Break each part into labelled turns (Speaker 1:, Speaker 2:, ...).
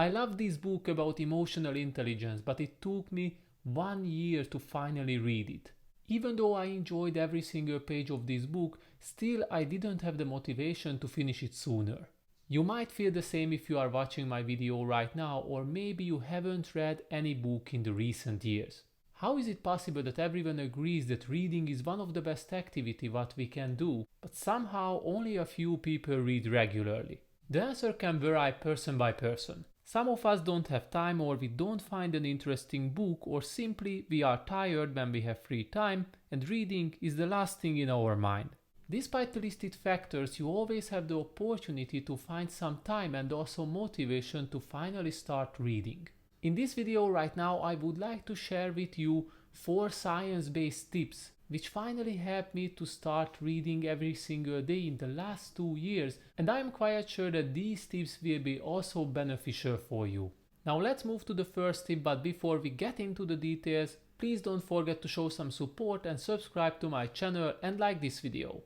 Speaker 1: I love this book about emotional intelligence, but it took me 1 year to finally read it. Even though I enjoyed every single page of this book, still I didn't have the motivation to finish it sooner. You might feel the same if you are watching my video right now, or maybe you haven't read any book in the recent years. How is it possible that everyone agrees that reading is one of the best activity what we can do, but somehow only a few people read regularly? The answer can vary person by person. Some of us don't have time, or we don't find an interesting book, or simply we are tired when we have free time and reading is the last thing in our mind. Despite the listed factors, you always have the opportunity to find some time and also motivation to finally start reading. In this video right now, I would like to share with you 4 science-based tips which finally helped me to start reading every single day in the last 2 years, and I am quite sure that these tips will be also beneficial for you. Now let's move to the first tip, but before we get into the details, please don't forget to show some support and subscribe to my channel and like this video.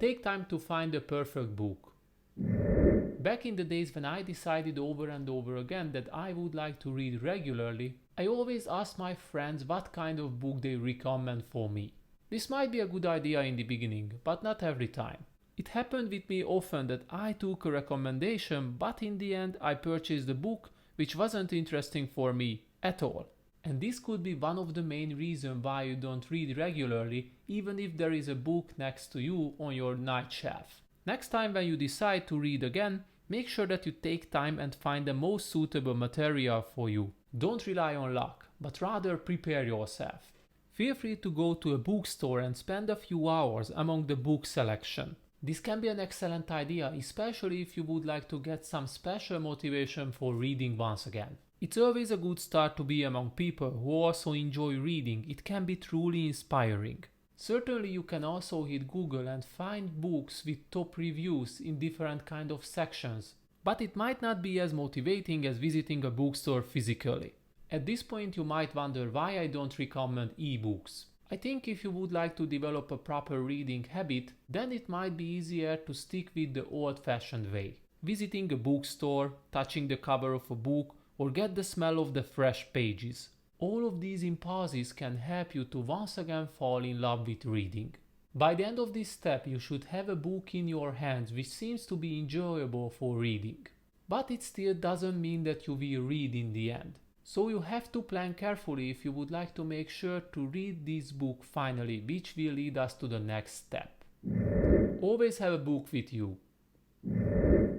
Speaker 1: Take time to find the perfect book. Back in the days when I decided over and over again that I would like to read regularly, I always asked my friends what kind of book they recommend for me. This might be a good idea in the beginning, but not every time. It happened with me often that I took a recommendation, but in the end I purchased a book which wasn't interesting for me at all. And this could be one of the main reasons why you don't read regularly, even if there is a book next to you on your night shelf. Next time when you decide to read again, make sure that you take time and find the most suitable material for you. Don't rely on luck, but rather prepare yourself. Feel free to go to a bookstore and spend a few hours among the book selection. This can be an excellent idea, especially if you would like to get some special motivation for reading once again. It's always a good start to be among people who also enjoy reading. It can be truly inspiring. Certainly you can also hit Google and find books with top reviews in different kind of sections, but it might not be as motivating as visiting a bookstore physically. At this point you might wonder why I don't recommend ebooks. I think if you would like to develop a proper reading habit, then it might be easier to stick with the old-fashioned way. Visiting a bookstore, touching the cover of a book, or get the smell of the fresh pages. All of these impulses can help you to once again fall in love with reading. By the end of this step, you should have a book in your hands which seems to be enjoyable for reading. But it still doesn't mean that you will read in the end. So you have to plan carefully if you would like to make sure to read this book finally, which will lead us to the next step. Always have a book with you.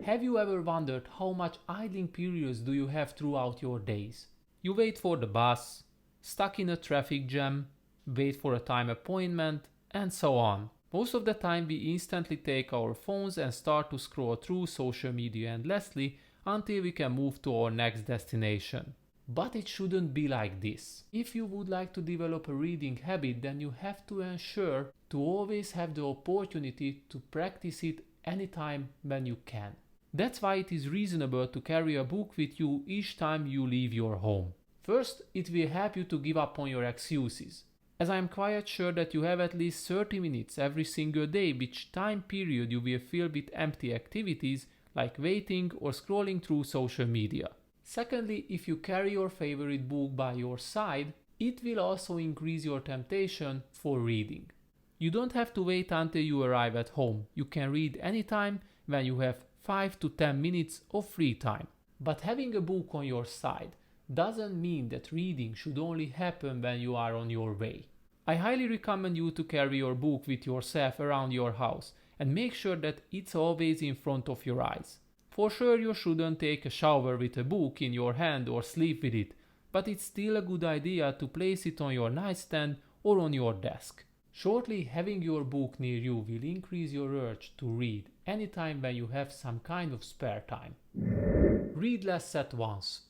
Speaker 1: Have you ever wondered how much idling periods do you have throughout your days? You wait for the bus, stuck in a traffic jam, wait for a time appointment, and so on. Most of the time we instantly take our phones and start to scroll through social media endlessly until we can move to our next destination. But it shouldn't be like this. If you would like to develop a reading habit, then you have to ensure to always have the opportunity to practice it anytime when you can. That's why it is reasonable to carry a book with you each time you leave your home. First, it will help you to give up on your excuses, as I am quite sure that you have at least 30 minutes every single day, which time period you will fill with empty activities like waiting or scrolling through social media. Secondly, if you carry your favorite book by your side, it will also increase your temptation for reading. You don't have to wait until you arrive at home. You can read anytime when you have 5 to 10 minutes of free time. But having a book on your side doesn't mean that reading should only happen when you are on your way. I highly recommend you to carry your book with yourself around your house and make sure that it's always in front of your eyes. For sure you shouldn't take a shower with a book in your hand or sleep with it, but it's still a good idea to place it on your nightstand or on your desk. Shortly, having your book near you will increase your urge to read anytime when you have some kind of spare time. Read less at once.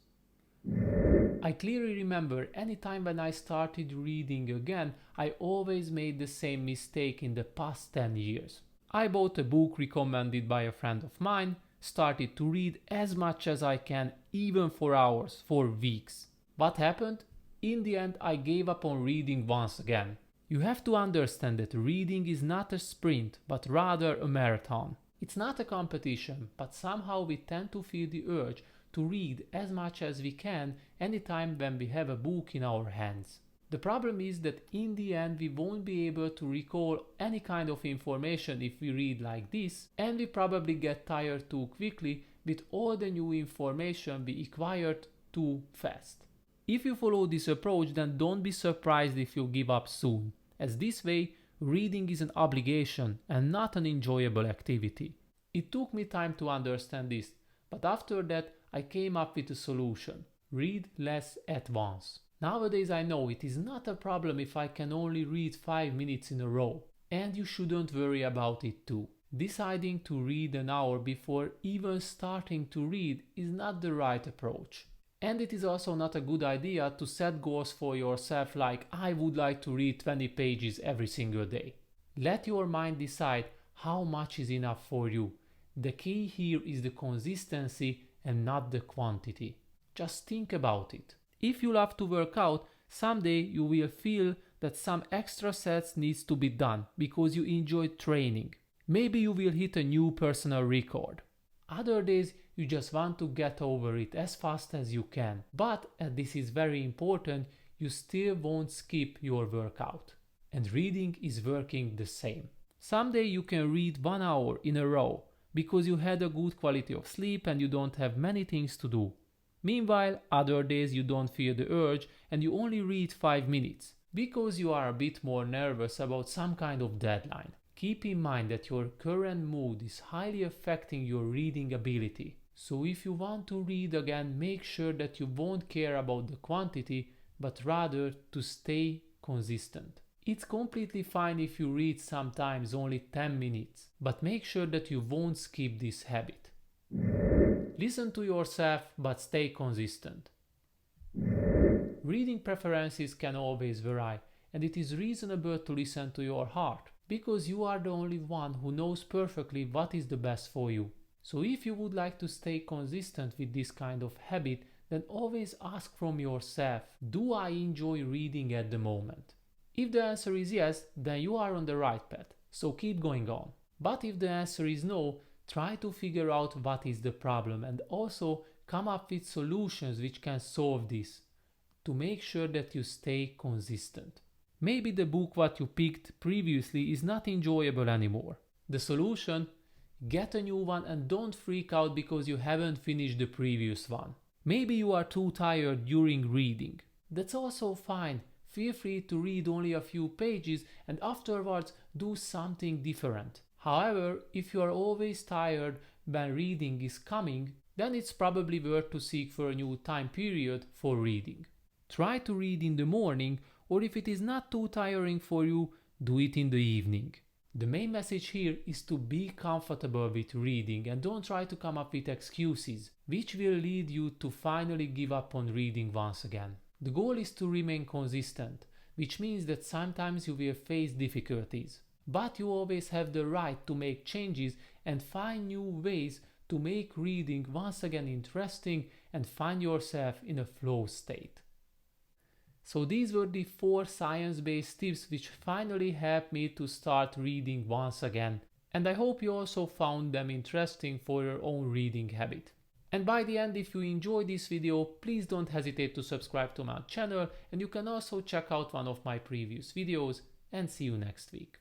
Speaker 1: I clearly remember any time when I started reading again, I always made the same mistake in the past 10 years. I bought a book recommended by a friend of mine, started to read as much as I can, even for hours, for weeks. What happened? In the end, I gave up on reading once again. You have to understand that reading is not a sprint, but rather a marathon. It's not a competition, but somehow we tend to feel the urge to read as much as we can anytime when we have a book in our hands. The problem is that in the end we won't be able to recall any kind of information if we read like this, and we probably get tired too quickly with all the new information we acquired too fast. If you follow this approach, then don't be surprised if you give up soon, as this way reading is an obligation and not an enjoyable activity. It took me time to understand this, but after that I came up with a solution: read less at once. Nowadays I know it is not a problem if I can only read 5 minutes in a row, and you shouldn't worry about it too. Deciding to read an hour before even starting to read is not the right approach. And it is also not a good idea to set goals for yourself like I would like to read 20 pages every single day. Let your mind decide how much is enough for you. The key here is the consistency and not the quantity. Just think about it. If you love to work out, someday you will feel that some extra sets needs to be done because you enjoy training. Maybe you will hit a new personal record. Other days you just want to get over it as fast as you can. But, and this is very important, you still won't skip your workout. And reading is working the same. Someday you can read 1 hour in a row because you had a good quality of sleep and you don't have many things to do. Meanwhile, other days you don't feel the urge and you only read 5 minutes because you are a bit more nervous about some kind of deadline. Keep in mind that your current mood is highly affecting your reading ability. So if you want to read again, make sure that you won't care about the quantity, but rather to stay consistent. It's completely fine if you read sometimes only 10 minutes, but make sure that you won't skip this habit. Listen to yourself, but stay consistent. Reading preferences can always vary, and it is reasonable to listen to your heart, because you are the only one who knows perfectly what is the best for you. So if you would like to stay consistent with this kind of habit, then always ask from yourself, do I enjoy reading at the moment? If the answer is yes, then you are on the right path, so keep going on. But if the answer is no, try to figure out what is the problem and also come up with solutions which can solve this to make sure that you stay consistent. Maybe the book what you picked previously is not enjoyable anymore. The solution? Get a new one and don't freak out because you haven't finished the previous one. Maybe you are too tired during reading. That's also fine. Feel free to read only a few pages and afterwards do something different. However, if you are always tired when reading is coming, then it's probably worth to seek for a new time period for reading. Try to read in the morning, or if it is not too tiring for you, do it in the evening. The main message here is to be comfortable with reading and don't try to come up with excuses, which will lead you to finally give up on reading once again. The goal is to remain consistent, which means that sometimes you will face difficulties. But you always have the right to make changes and find new ways to make reading once again interesting and find yourself in a flow state. So these were the 4 science-based tips which finally helped me to start reading once again. And I hope you also found them interesting for your own reading habit. And by the end, if you enjoyed this video, please don't hesitate to subscribe to my channel, and you can also check out one of my previous videos, and see you next week.